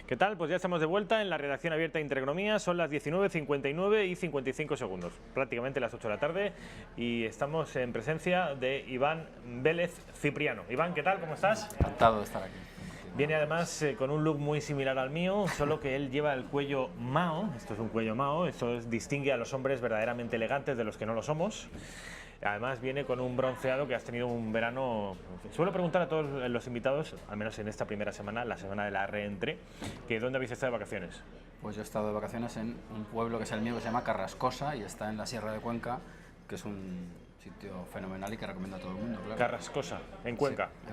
¿Qué tal? Pues ya estamos de vuelta en la redacción abierta de Intereconomía, son las 19:59 y 55 segundos, prácticamente las 8 de la tarde, y estamos en presencia de Iván Vélez Cipriano. Iván, ¿qué tal? ¿Cómo estás? Encantado de estar aquí. Viene además con un look muy similar al mío, solo que él lleva el cuello Mao. Esto es un cuello Mao, distingue a los hombres verdaderamente elegantes de los que no lo somos. Además viene con un bronceado que has tenido un verano. Suelo preguntar a todos los invitados, al menos en esta primera semana, la semana de la reentré, que ¿dónde habéis estado de vacaciones? Pues yo he estado de vacaciones en un pueblo que es el mío, que se llama Carrascosa, y está en la Sierra de Cuenca, que es un sitio fenomenal y que recomiendo a todo el mundo, claro. Carrascosa, en Cuenca. Sí,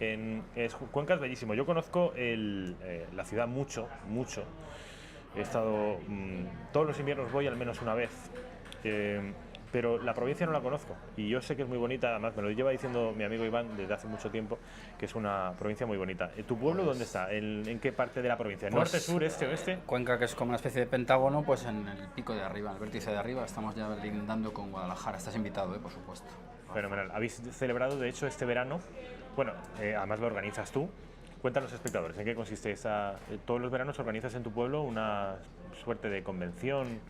en Cuenca. Cuenca es bellísimo. Yo conozco la ciudad mucho. He estado... todos los inviernos voy al menos una vez. Pero la provincia no la conozco y yo sé que es muy bonita, además me lo lleva diciendo mi amigo Iván desde hace mucho tiempo, que es una provincia muy bonita. ¿Tu pueblo dónde está? ¿En qué parte de la provincia? ¿Norte, sur, este, oeste? Cuenca, que es como una especie de pentágono, pues en el pico de arriba, en el vértice de arriba. Estamos ya lindando con Guadalajara. Estás invitado, por supuesto. Fenomenal. Habéis celebrado, de hecho, este verano, bueno, además lo organizas tú. Cuéntanos a los espectadores, ¿en qué consiste todos los veranos organizas en tu pueblo una suerte de convención?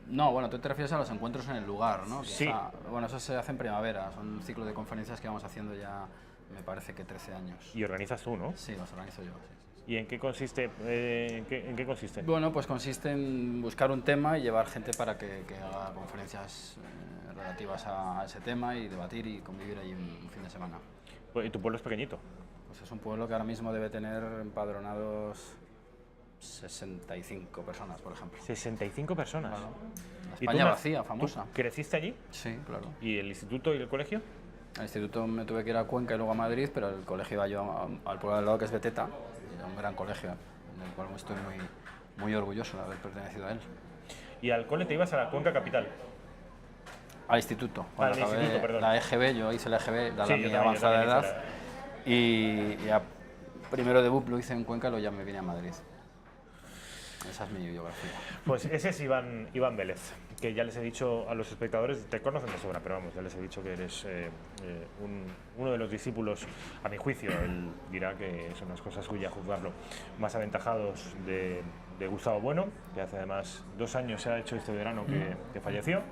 No, bueno, tú te refieres a los encuentros en el lugar, ¿no? Sí. Bueno, eso se hace en primavera, son un ciclo de conferencias que vamos haciendo ya, me parece que 13 años. ¿Y organizas tú, no? Sí, los organizo yo, sí. ¿Y en qué consiste? ¿En qué consiste? Bueno, pues consiste en buscar un tema y llevar gente para que haga conferencias relativas a ese tema y debatir y convivir allí un fin de semana. ¿Y tu pueblo es pequeñito? Pues es un pueblo que ahora mismo debe tener empadronados 65 personas, por ejemplo. 65 personas. Claro. La España vacía, famosa. ¿Tú creciste allí? Sí, claro. ¿Y el instituto y el colegio? Al instituto me tuve que ir a Cuenca y luego a Madrid, pero el colegio iba yo al pueblo al lado, que es Beteta, y era un gran colegio, en el cual estoy muy orgulloso de haber pertenecido a él. ¿Y al cole te ibas a la Cuenca capital? Al instituto. Cuando al instituto, perdón. La EGB, yo hice la EGB, dada mi yo avanzada también edad, y a primero de BUP lo hice en Cuenca y luego ya me vine a Madrid. Esa es mi biografía. Pues ese es Iván Vélez, que ya les he dicho a los espectadores, te conocen de sobra, pero vamos, ya les he dicho que eres uno de los discípulos, a mi juicio, él dirá que son las cosas suyas juzgarlo, más aventajados de Gustavo Bueno, que hace además 2 años se ha hecho este verano que falleció,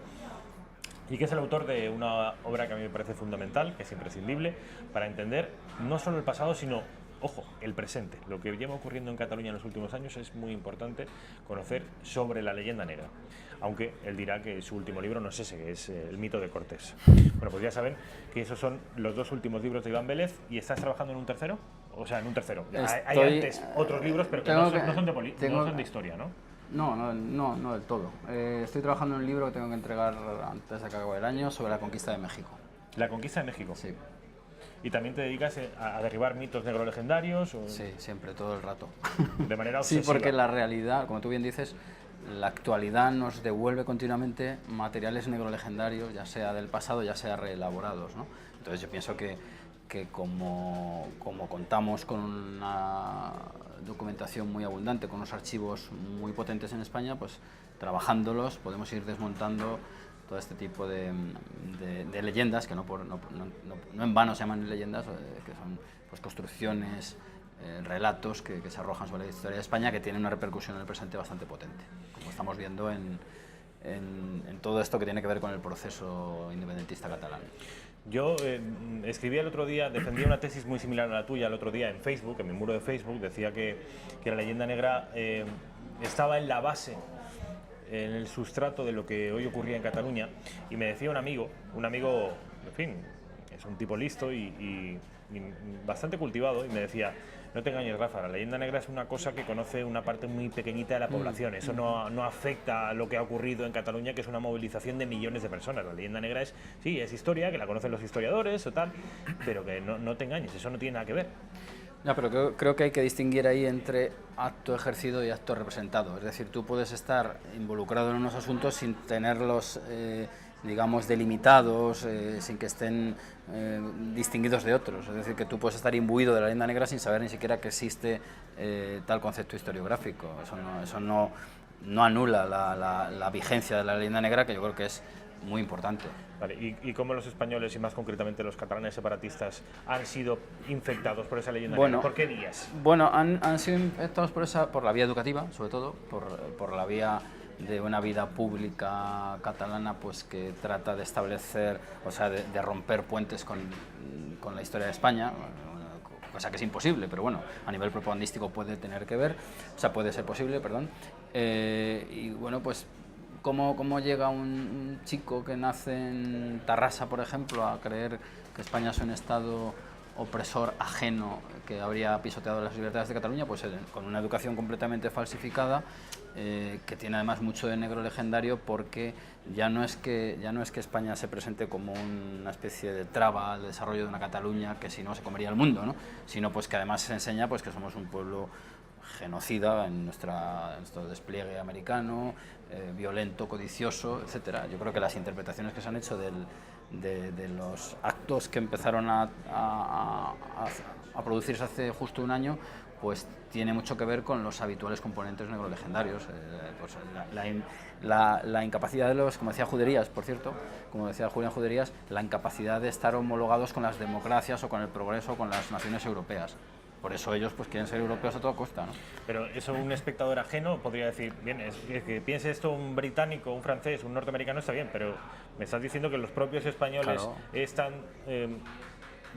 y que es el autor de una obra que a mí me parece fundamental, que es imprescindible, para entender no solo el pasado, sino, ojo, el presente. Lo que lleva ocurriendo en Cataluña en los últimos años es muy importante conocer sobre la leyenda negra, aunque él dirá que su último libro no es ese, que es El mito de Cortés. Bueno, pues ya saben que esos son los 2 últimos libros de Iván Vélez. ¿Y estás trabajando en un tercero? O sea, en un tercero. Hay antes otros libros, pero que no son de historia, ¿no? No del todo. Estoy trabajando en un libro que tengo que entregar antes de que acabe el año sobre la conquista de México. ¿La conquista de México? Sí. ¿Y también te dedicas a derribar mitos negrolegendarios? Sí, siempre, todo el rato. De manera obsesiva. Sí, porque la realidad, como tú bien dices, la actualidad nos devuelve continuamente materiales negrolegendarios, ya sea del pasado, ya sea reelaborados, ¿no? Entonces yo pienso que como contamos con una documentación muy abundante, con unos archivos muy potentes en España, pues trabajándolos podemos ir desmontando todo este tipo de leyendas, que no en vano se llaman leyendas, que son pues construcciones, relatos que se arrojan sobre la historia de España, que tienen una repercusión en el presente bastante potente, como estamos viendo en todo esto que tiene que ver con el proceso independentista catalán. Yo escribí el otro día, defendía una tesis muy similar a la tuya el otro día en Facebook, en mi muro de Facebook, decía que la leyenda negra estaba en la base, en el sustrato de lo que hoy ocurría en Cataluña, y me decía un amigo, en fin, es un tipo listo y bastante cultivado, y me decía: no te engañes, Rafa, la leyenda negra es una cosa que conoce una parte muy pequeñita de la población, eso no afecta a lo que ha ocurrido en Cataluña, que es una movilización de millones de personas. La leyenda negra es historia, que la conocen los historiadores o tal, pero que no te engañes, eso no tiene nada que ver. No, pero creo que hay que distinguir ahí entre acto ejercido y acto representado. Es decir, tú puedes estar involucrado en unos asuntos sin tenerlos, digamos, delimitados, sin que estén distinguidos de otros. Es decir, que tú puedes estar imbuido de la leyenda negra sin saber ni siquiera que existe tal concepto historiográfico. Eso no anula la vigencia de la leyenda negra, que yo creo que es muy importante. Vale, ¿y cómo los españoles y más concretamente los catalanes separatistas han sido infectados por esa leyenda negra? ¿Por qué vías? Bueno, han sido infectados por la vía educativa, sobre todo, por la vía de una vida pública catalana pues que trata de establecer, o sea, de romper puentes con la historia de España, cosa que es imposible, pero bueno, a nivel propagandístico puede tener que ver, o sea, puede ser posible, perdón. Y bueno, pues ¿cómo llega un chico que nace en Tarrasa, por ejemplo, a creer que España es un Estado opresor ajeno que habría pisoteado las libertades de Cataluña? Pues con una educación completamente falsificada, que tiene además mucho de negro legendario, porque ya no es que España se presente como una especie de traba al desarrollo de una Cataluña que si no se comería el mundo, ¿no? Sino pues que además se enseña pues que somos un pueblo genocida en nuestro despliegue americano, violento, codicioso, etcétera. Yo creo que las interpretaciones que se han hecho de los actos que empezaron a producirse hace justo un año, pues tiene mucho que ver con los habituales componentes negrolegendarios. Pues la incapacidad de los, como decía Juderías, por cierto, como decía Julián Juderías, la incapacidad de estar homologados con las democracias o con el progreso o con las naciones europeas. Por eso ellos pues quieren ser europeos a toda costa, ¿no? Pero eso un espectador ajeno podría decir, bien, es que piense esto un británico, un francés, un norteamericano, está bien, pero me estás diciendo que los propios españoles están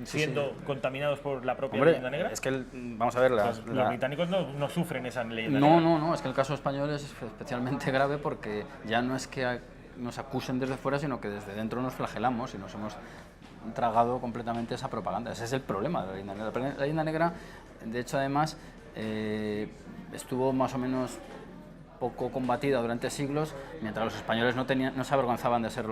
siendo contaminados por la propia leyenda negra. Es que, vamos a ver, los británicos no sufren esa leyenda negra. No, es que el caso español es especialmente grave porque ya no es que nos acusen desde fuera, sino que desde dentro nos flagelamos y nos hemos tragado completamente esa propaganda. Ese es el problema de la leyenda negra. La leyenda negra, de hecho, además, estuvo más o menos poco combatida durante siglos, mientras los españoles no se avergonzaban de ser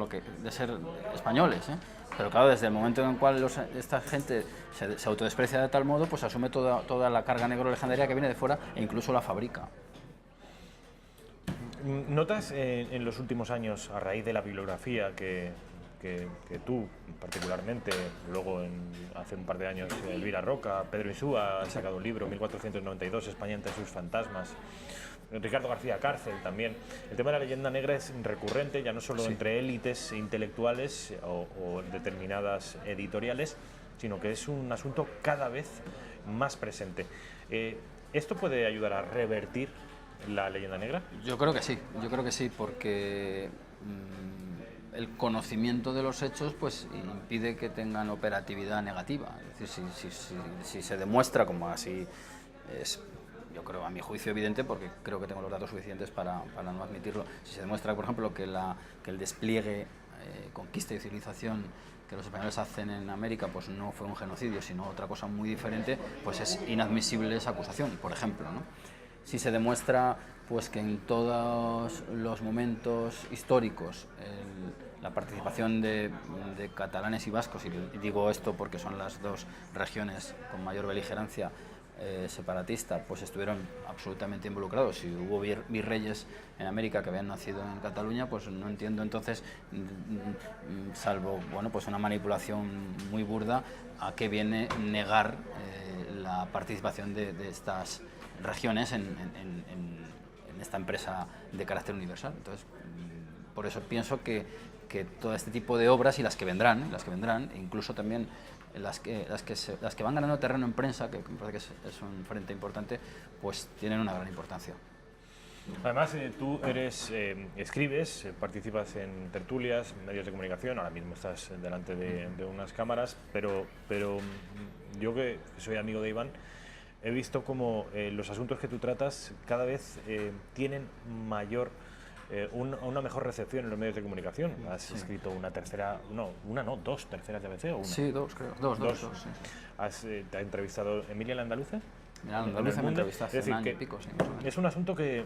españoles, ¿eh? Pero claro, desde el momento en el cual esta gente se autodesprecia de tal modo, pues asume toda la carga negro-legendaria que viene de fuera e incluso la fabrica. ¿Notas en los últimos años, a raíz de la bibliografía que tú particularmente, luego hace un par de años Elvira Roca, Pedro Insúa ha sacado un libro, 1492, España entre sus fantasmas, Ricardo García Cárcel también? El tema de la leyenda negra es recurrente, ya no solo entre élites intelectuales o determinadas editoriales, sino que es un asunto cada vez más presente. ¿Esto puede ayudar a revertir la leyenda negra? Yo creo que sí, porque el conocimiento de los hechos pues impide que tengan operatividad negativa. Es decir, si se demuestra, como así es, yo creo, a mi juicio evidente, porque creo que tengo los datos suficientes para no admitirlo, si se demuestra, por ejemplo, que el despliegue, conquista y civilización que los españoles hacen en América pues no fue un genocidio, sino otra cosa muy diferente, pues es inadmisible esa acusación, por ejemplo, ¿no? Si se demuestra pues que en todos los momentos históricos la participación de catalanes y vascos, y digo esto porque son las dos regiones con mayor beligerancia separatista, pues estuvieron absolutamente involucrados. Si hubo virreyes en América que habían nacido en Cataluña, pues no entiendo entonces, salvo pues una manipulación muy burda, a qué viene negar la participación de estas regiones en esta empresa de carácter universal. Entonces, por eso pienso que todo este tipo de obras y las que vendrán, incluso también las que van ganando terreno en prensa, que me parece que es un frente importante, pues tienen una gran importancia. Además, tú escribes, participas en tertulias, medios de comunicación, ahora mismo estás delante de unas cámaras, pero yo que soy amigo de Iván, he visto como los asuntos que tú tratas cada vez tienen una mejor recepción en los medios de comunicación. Has escrito dos terceras de ABC, ¿o una? Sí, dos, creo. Dos. Sí. ¿Te ha entrevistado Emilia Landaluce? Landaluce me entrevistó hace un año y pico, sí. Es un asunto que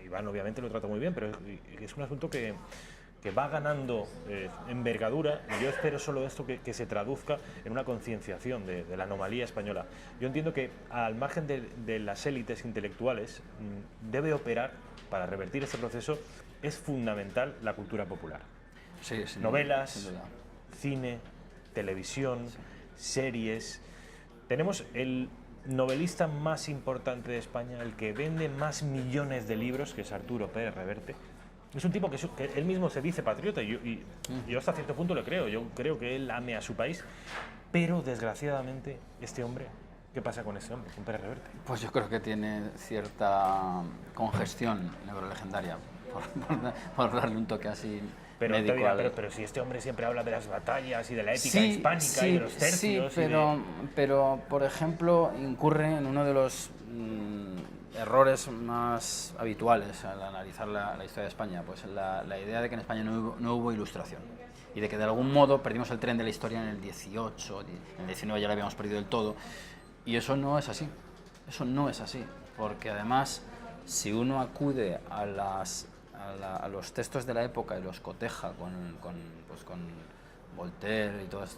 Iván obviamente lo trata muy bien, pero es un asunto que va ganando envergadura. Yo espero solo esto que se traduzca en una concienciación de la anomalía española. Yo entiendo que al margen de las élites intelectuales debe operar, para revertir este proceso, es fundamental la cultura popular. Sí, novelas, cine, televisión, series. Tenemos el novelista más importante de España, el que vende más millones de libros, que es Arturo Pérez Reverte. es un tipo que él mismo se dice patriota y yo hasta cierto punto le creo. Yo creo que él ame a su país, pero desgraciadamente este hombre, ¿qué pasa con ese hombre, con Pérez Reverte? Pues yo creo que tiene cierta congestión neurolegendaria, por darle un toque así médico. Pero si este hombre siempre habla de las batallas y de la épica hispánica y de los tercios. Sí, pero por ejemplo, incurre en uno de los errores más habituales al analizar la historia de España, pues la idea de que en España no hubo ilustración y de que de algún modo perdimos el tren de la historia en el 18, en el 19 ya lo habíamos perdido del todo, y eso no es así, porque además si uno acude a los textos de la época y los coteja con Voltaire y todas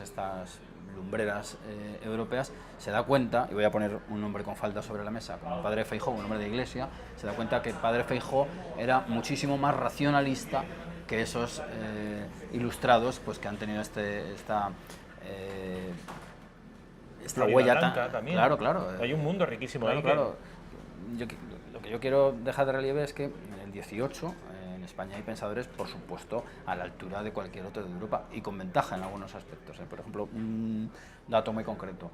estas lumbreras europeas, se da cuenta, y voy a poner un nombre con falda sobre la mesa, como el padre Feijóo, un hombre de iglesia, se da cuenta que el padre Feijóo era muchísimo más racionalista que esos ilustrados pues, que han tenido esta huella tan... También. Claro. Hay un mundo riquísimo ahí. Claro. Lo que yo quiero dejar de relieve es que en el 18 en España hay pensadores, por supuesto, a la altura de cualquier otro de Europa y con ventaja en algunos aspectos. Por ejemplo, un dato muy concreto.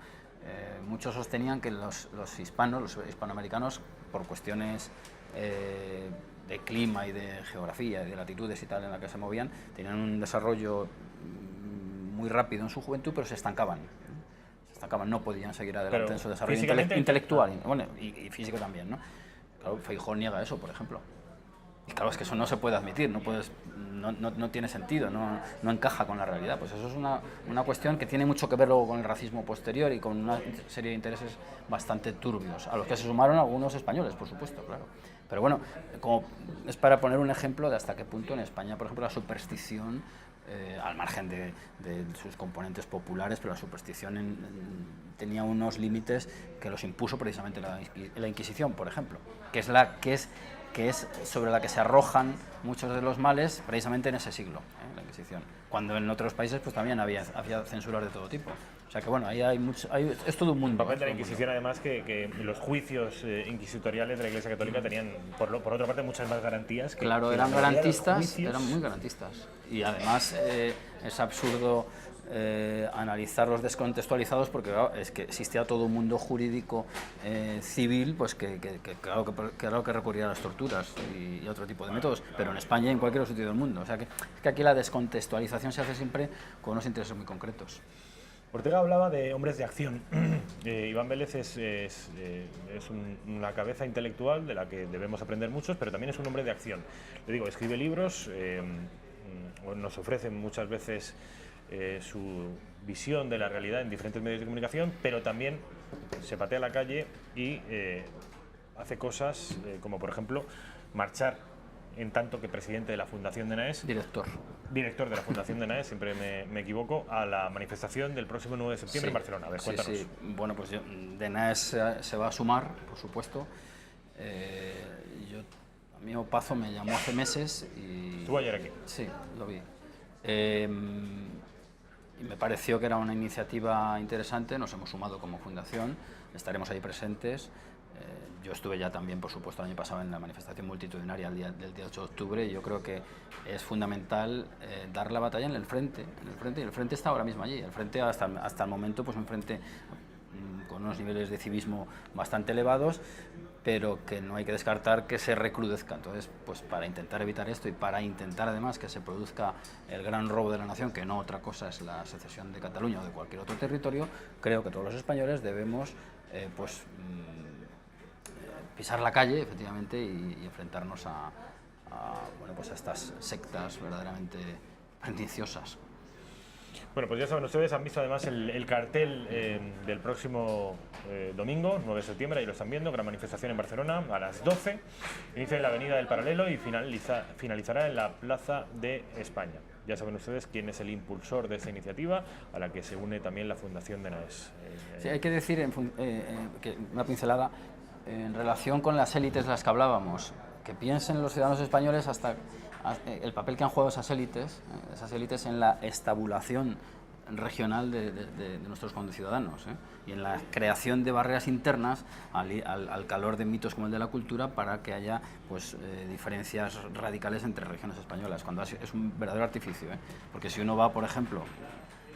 Muchos sostenían que los hispanoamericanos, por cuestiones de clima y de geografía y de latitudes y tal en la que se movían, tenían un desarrollo muy rápido en su juventud, pero se estancaban, no podían seguir adelante en su desarrollo intelectual y físico también, ¿no? Claro, Feijóo niega eso, por ejemplo. Y claro, es que eso no se puede admitir, no tiene sentido, no encaja con la realidad. Pues eso es una cuestión que tiene mucho que ver luego con el racismo posterior y con una serie de intereses bastante turbios, a los que se sumaron algunos españoles, por supuesto, claro. Pero bueno, como es para poner un ejemplo de hasta qué punto en España, por ejemplo, la superstición, al margen de sus componentes populares, pero la superstición tenía unos límites que los impuso precisamente la Inquisición, por ejemplo, que es sobre la que se arrojan muchos de los males precisamente en ese siglo, la Inquisición, cuando en otros países pues también había censuras de todo tipo. O sea que bueno, ahí es todo un mundo. El papel de la Inquisición, además, que los juicios inquisitoriales de la Iglesia Católica tenían, por otra parte, muchas más garantías. Claro, eran muy garantistas. Y además es absurdo analizarlos descontextualizados porque claro, es que existía todo un mundo jurídico civil pues claro que recurría a las torturas y otro tipo de métodos, pero en España y en cualquier otro sitio del mundo. O sea que aquí la descontextualización se hace siempre con unos intereses muy concretos. Ortega hablaba de hombres de acción. Iván Vélez es una cabeza intelectual de la que debemos aprender muchos, pero también es un hombre de acción. Le digo, escribe libros, nos ofrece muchas veces su visión de la realidad en diferentes medios de comunicación, pero también se patea a la calle y hace cosas como, por ejemplo, marchar en tanto que presidente de la Fundación de NAES. Director de la Fundación de NAES, siempre me equivoco, a la manifestación del próximo 9 de septiembre en Barcelona. A ver, cuéntanos. Sí. Bueno, pues de NAES se va a sumar, por supuesto. A mí Opazo me llamó hace meses y... ¿Estuvo ayer aquí? Sí, lo vi. Y me pareció que era una iniciativa interesante, nos hemos sumado como fundación, estaremos ahí presentes. Yo estuve ya también, por supuesto, el año pasado en la manifestación multitudinaria del día 8 de octubre y yo creo que es fundamental dar la batalla en el frente, y el frente está ahora mismo allí. El frente hasta el momento, pues un frente con unos niveles de civismo bastante elevados, pero que no hay que descartar que se recrudezca. Entonces, pues para intentar evitar esto y para intentar además que se produzca el gran robo de la nación, que no otra cosa es la secesión de Cataluña o de cualquier otro territorio, creo que todos los españoles debemos pisar la calle, efectivamente, y enfrentarnos a estas sectas verdaderamente perniciosas. Bueno, pues ya saben ustedes, han visto además el cartel del próximo domingo, 9 de septiembre, ahí lo están viendo, gran manifestación en Barcelona a las 12, inicia en la Avenida del Paralelo y finalizará en la Plaza de España. Ya saben ustedes quién es el impulsor de esta iniciativa, a la que se une también la Fundación de NAES. Sí, hay que decir, que una pincelada, en relación con las élites de las que hablábamos, que piensen los ciudadanos españoles hasta el papel que han jugado esas élites en la estabulación regional de nuestros conciudadanos, y en la creación de barreras internas al calor de mitos como el de la cultura, para que haya pues diferencias radicales entre regiones españolas, cuando es un verdadero artificio, porque si uno va, por ejemplo,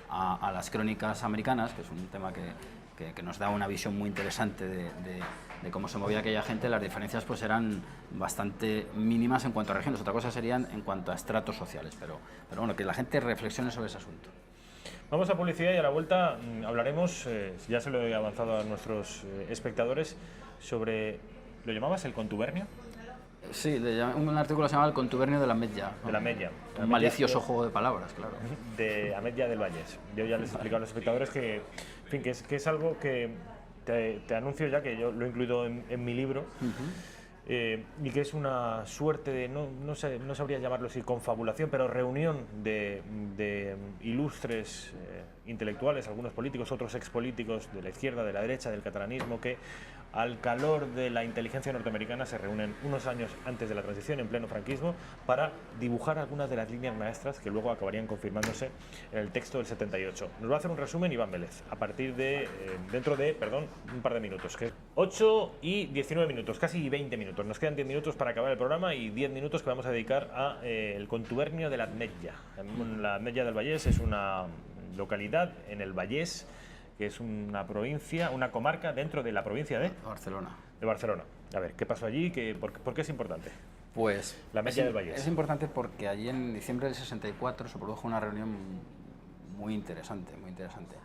a las crónicas americanas, que es un tema que nos da una visión muy interesante de cómo se movía aquella gente, las diferencias pues eran bastante mínimas en cuanto a regiones, otra cosa serían en cuanto a estratos sociales, pero bueno, que la gente reflexione sobre ese asunto. Vamos a publicidad y a la vuelta hablaremos, ya se lo he avanzado a nuestros espectadores, sobre, ¿lo llamabas el contubernio? Sí, un artículo se llama El contubernio de la Medya. De la Medya. Un malicioso juego de palabras, claro. De Ametlla del Vallès. Yo ya les he explicado a los espectadores que, en fin, que es algo que te anuncio ya, que yo lo he incluido en mi libro, y que es una suerte de, no sabría llamarlo así, confabulación, pero reunión de ilustres intelectuales, algunos políticos, otros expolíticos de la izquierda, de la derecha, del catalanismo, que al calor de la inteligencia norteamericana se reúnen unos años antes de la transición, en pleno franquismo, para dibujar algunas de las líneas maestras que luego acabarían confirmándose en el texto del 78. Nos va a hacer un resumen Iván Vélez, a partir de, dentro de, un par de minutos, que 8 y 19 minutos, casi 20 minutos. Nos quedan 10 minutos para acabar el programa y 10 minutos que vamos a dedicar a el contubernio de la Ametlla. La Ametlla del Vallès es una localidad en el Vallès, que es una provincia, una comarca dentro de la provincia de Barcelona. De Barcelona. A ver, ¿qué pasó allí? ¿Por qué es importante? Pues la Ametlla del Vallès. Es importante porque allí en diciembre del 64 se produjo una reunión muy interesante, muy interesante.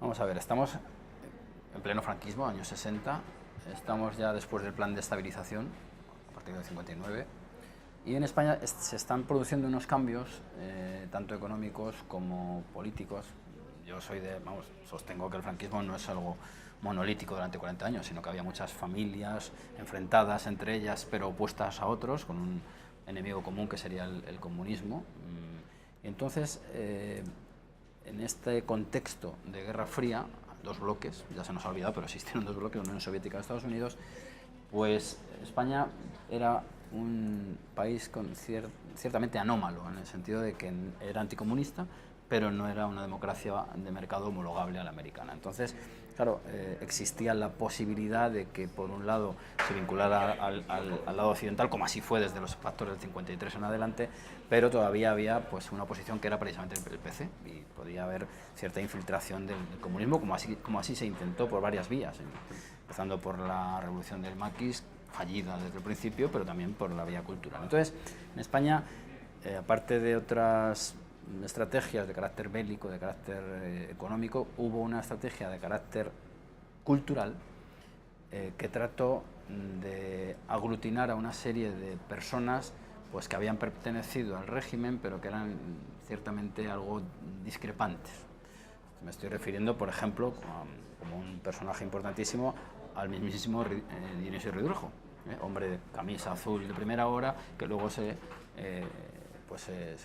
Vamos a ver, estamos en pleno franquismo, años 60, estamos ya después del plan de estabilización, a partir del 59, y en España se están produciendo unos cambios, tanto económicos como políticos. Yo sostengo que el franquismo no es algo monolítico durante 40 años, sino que había muchas familias enfrentadas entre ellas, pero opuestas a otros, con un enemigo común que sería el comunismo. Y entonces, en este contexto de Guerra Fría, dos bloques, ya se nos ha olvidado, pero existieron dos bloques, Unión Soviética y Estados Unidos, pues España era un país ciertamente anómalo, en el sentido de que era anticomunista, pero no era una democracia de mercado homologable a la americana. Entonces, claro, existía la posibilidad de que, por un lado, se vinculara al lado occidental, como así fue desde los factores del 53 en adelante, pero todavía había pues una oposición que era precisamente el PC, y podía haber cierta infiltración del comunismo, como así se intentó por varias vías, empezando por la revolución del maquis, fallida desde el principio, pero también por la vía cultural. Entonces, en España, aparte de otras estrategias de carácter bélico, de carácter económico, hubo una estrategia de carácter cultural que trató de aglutinar a una serie de personas pues que habían pertenecido al régimen, pero que eran ciertamente algo discrepantes. Me estoy refiriendo, por ejemplo, como un personaje importantísimo, al mismísimo Dionisio Ridruejo, hombre de camisa azul de primera hora, que luego se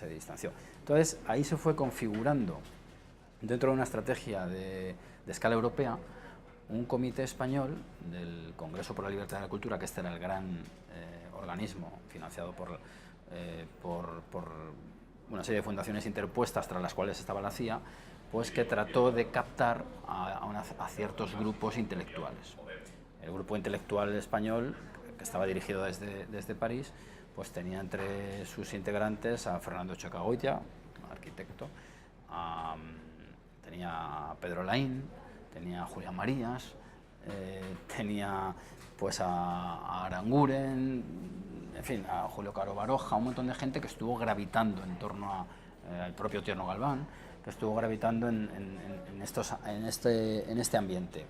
distanció. Entonces, ahí se fue configurando, dentro de una estrategia de escala europea, un comité español del Congreso por la Libertad de la Cultura, que este era el gran organismo financiado por una serie de fundaciones interpuestas, tras las cuales estaba la CIA, pues que trató de captar a ciertos grupos intelectuales. El grupo intelectual español, que estaba dirigido desde París, pues tenía entre sus integrantes a Fernando Chocagoya, arquitecto, tenía a Pedro Laín, tenía a Julián Marías, tenía pues a Aranguren, en fin, a Julio Caro Baroja, un montón de gente que estuvo gravitando en torno al propio Tierno Galván, que estuvo gravitando en este ambiente.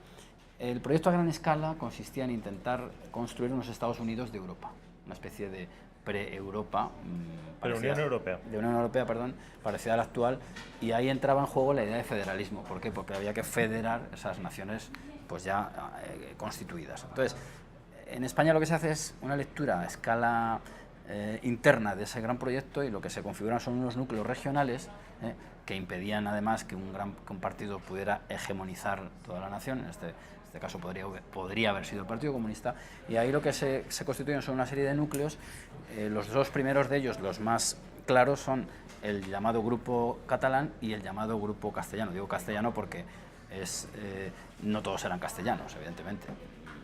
El proyecto a gran escala consistía en intentar construir unos Estados Unidos de Europa, una especie de pre-Europa, de Unión Europea, parecida a la actual, y ahí entraba en juego la idea de federalismo. ¿Por qué? Porque había que federar esas naciones pues ya constituidas. Entonces, en España lo que se hace es una lectura a escala interna de ese gran proyecto, y lo que se configuran son unos núcleos regionales que impedían además que un partido pudiera hegemonizar toda la nación. En este caso podría haber sido el Partido Comunista, y ahí lo que se constituyen son una serie de núcleos. Los dos primeros de ellos, los más claros son el llamado grupo catalán y el llamado grupo castellano. Digo castellano porque no todos eran castellanos, evidentemente,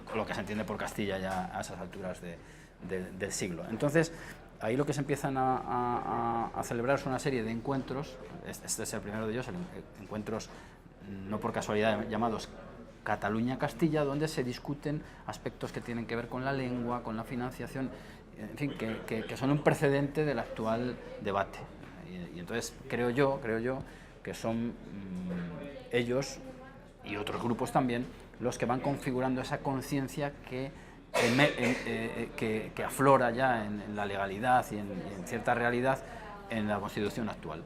con lo que se entiende por Castilla ya a esas alturas del siglo. Entonces, ahí lo que se empiezan a celebrar es una serie de encuentros, este es el primero de ellos, encuentros no por casualidad llamados Cataluña-Castilla, donde se discuten aspectos que tienen que ver con la lengua, con la financiación, en fin, que son un precedente del actual debate. Y entonces creo yo que son ellos y otros grupos también los que van configurando esa conciencia que aflora ya en la legalidad y en cierta realidad en la Constitución actual.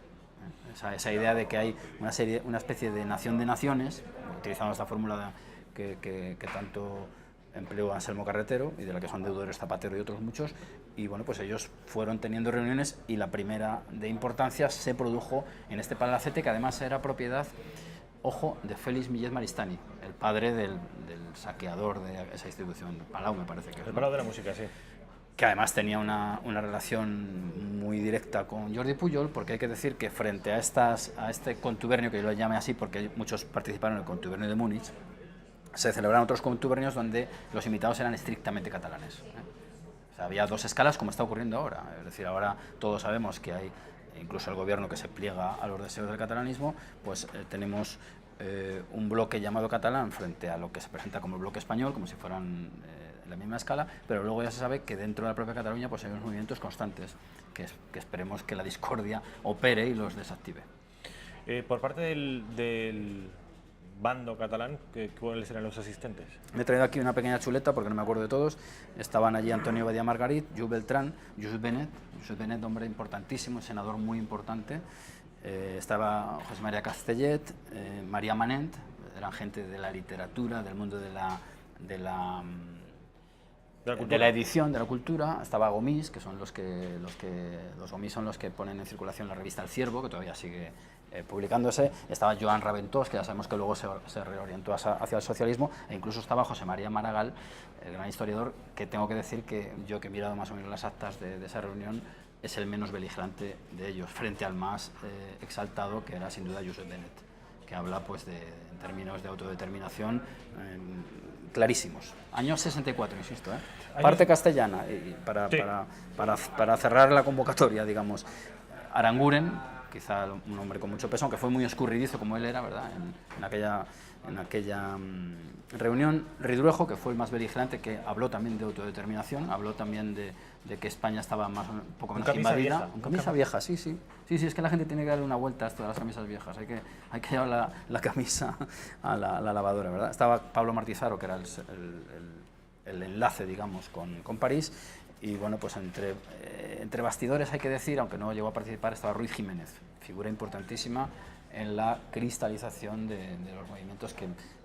Esa idea de que hay una especie de nación de naciones, utilizando esta fórmula que tanto empleó Anselmo Carretero y de la que son deudores Zapatero y otros muchos, y bueno, pues ellos fueron teniendo reuniones y la primera de importancia se produjo en este palacete, que además era propiedad, ojo, de Félix Millet Maristany, el padre del saqueador de esa institución, Palau me parece que es. El Palau de la Música, sí. Que además tenía una relación muy directa con Jordi Pujol, porque hay que decir que frente a este contubernio, que yo lo llame así porque muchos participaron en el contubernio de Múnich, se celebraron otros contubernios donde los invitados eran estrictamente catalanes. O sea, había dos escalas, como está ocurriendo ahora. Es decir, ahora todos sabemos que hay incluso el gobierno que se pliega a los deseos del catalanismo, pues tenemos un bloque llamado catalán frente a lo que se presenta como el bloque español, como si fueran la misma escala, pero luego ya se sabe que dentro de la propia Cataluña pues hay unos movimientos constantes que esperemos que la discordia opere y los desactive. Por parte del bando catalán, ¿cuáles eran los asistentes? Me he traído aquí una pequeña chuleta porque no me acuerdo de todos. Estaban allí Antonio Badia Margarit, Lluís Beltrán, Josep Benet, hombre importantísimo, senador muy importante. Estaba José María Castellet, María Manent, eran gente de la literatura, del mundo de la edición, de la cultura. Estaba Gomís, que son los Gomís son los que ponen en circulación la revista El Ciervo, que todavía sigue publicándose. Estaba Joan Raventós, que ya sabemos que luego se reorientó hacia el socialismo, e incluso estaba José María Maragall, el gran historiador, que tengo que decir que yo, que he mirado más o menos las actas de esa reunión, es el menos beligerante de ellos, frente al más exaltado, que era sin duda Josep Benet, que habla pues en términos de autodeterminación clarísimos. Año 64, insisto, parte castellana, y para cerrar la convocatoria, digamos. Aranguren, quizá un hombre con mucho peso, aunque fue muy escurridizo como él era, ¿verdad?, en aquella reunión. Ridruejo, que fue el más beligerante, que habló también de autodeterminación, habló también de que España estaba un poco menos invadida. Con camisa vieja, sí, es que la gente tiene que darle una vuelta a esto de las camisas viejas, hay que llevar la camisa a la lavadora, ¿verdad? Estaba Pablo Martizaro, que era el enlace, digamos, con París. Y bueno, pues entre bastidores hay que decir, aunque no llegó a participar, estaba Ruiz Jiménez, figura importantísima en la cristalización de los movimientos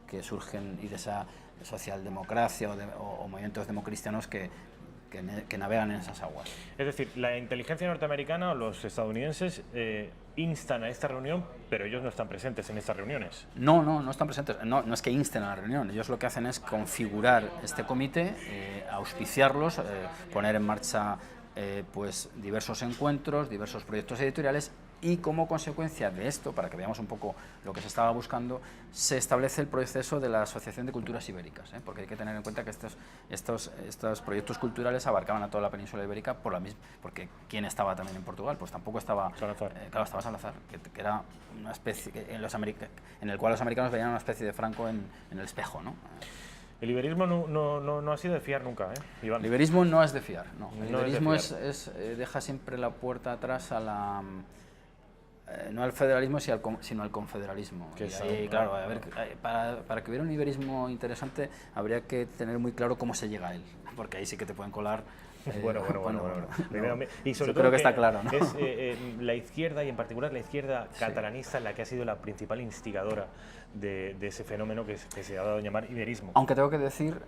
que surgen y de esa socialdemocracia o movimientos democristianos que navegan en esas aguas. Es decir, la inteligencia norteamericana o los estadounidenses instan a esta reunión, pero ellos no están presentes en estas reuniones. No están presentes. No es que insten a la reunión. Ellos lo que hacen es configurar este comité, auspiciarlos, poner en marcha pues diversos encuentros, diversos proyectos editoriales, y como consecuencia de esto, para que veamos un poco lo que se estaba buscando, se establece el proceso de la Asociación de Culturas Ibéricas, porque hay que tener en cuenta que estos proyectos culturales abarcaban a toda la península ibérica porque ¿quién estaba también en Portugal? Pues tampoco estaba Salazar. Claro, estaba Salazar, que era una especie en el cual los americanos veían una especie de Franco en el espejo, ¿no? El iberismo no ha sido de fiar nunca, Iván. El iberismo no es de fiar, no. El No iberismo es de fiar. deja siempre la puerta atrás a la... no al federalismo, sino al confederalismo. Y ahí, claro, a ver, para que hubiera un iberismo interesante habría que tener muy claro cómo se llega a él, porque ahí sí que te pueden colar. Bueno. Y sobre todo creo que está claro, ¿no? Es la izquierda, y en particular la izquierda catalanista, la que ha sido la principal instigadora de ese fenómeno que se ha dado a llamar iberismo. Aunque tengo que decir,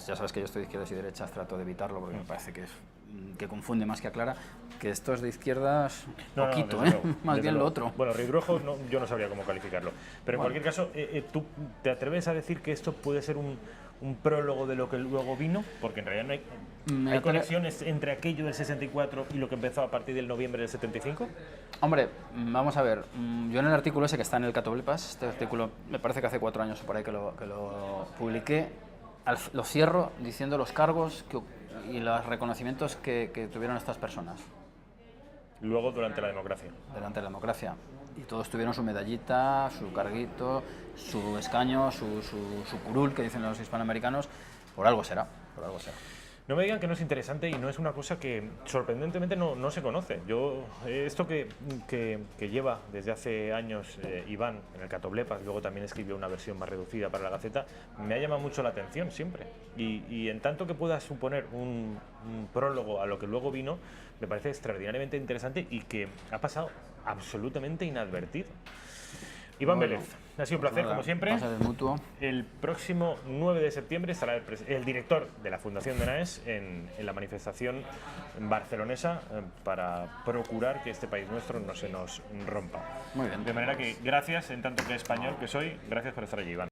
ya sabes que yo estoy de izquierdas y derechas, trato de evitarlo porque me parece que confunde más que aclara, que esto es de izquierdas poquito, más bien lo otro. Bueno, Ridruejo yo no sabría cómo calificarlo, pero en cualquier caso, ¿tú te atreves a decir que esto puede ser un prólogo de lo que luego vino, porque en realidad no hay, ¿hay conexiones entre aquello del 64 y lo que empezó a partir del noviembre del 75? Hombre, vamos a ver, yo en el artículo ese que está en el Catoblipas, este artículo me parece que hace 4 años o por ahí que lo publiqué, lo cierro diciendo los cargos y los reconocimientos que tuvieron estas personas. Luego durante la democracia. Durante la democracia. Y todos tuvieron su medallita, su carguito, su escaño, su curul, que dicen los hispanoamericanos. Por algo será, por algo será. No me digan que no es interesante y no es una cosa que sorprendentemente no se conoce. Yo, esto que lleva desde hace años Iván en el Catoblepas, luego también escribió una versión más reducida para la Gaceta, me ha llamado mucho la atención siempre. Y en tanto que pueda suponer un prólogo a lo que luego vino, me parece extraordinariamente interesante y que ha pasado absolutamente inadvertido. Iván Vélez, ha sido un placer, como siempre. Mutuo. El próximo 9 de septiembre estará el director de la Fundación DNAES en la manifestación barcelonesa para procurar que este país nuestro no se nos rompa. Muy bien. De manera que gracias, en tanto que español que soy, gracias por estar allí, Iván.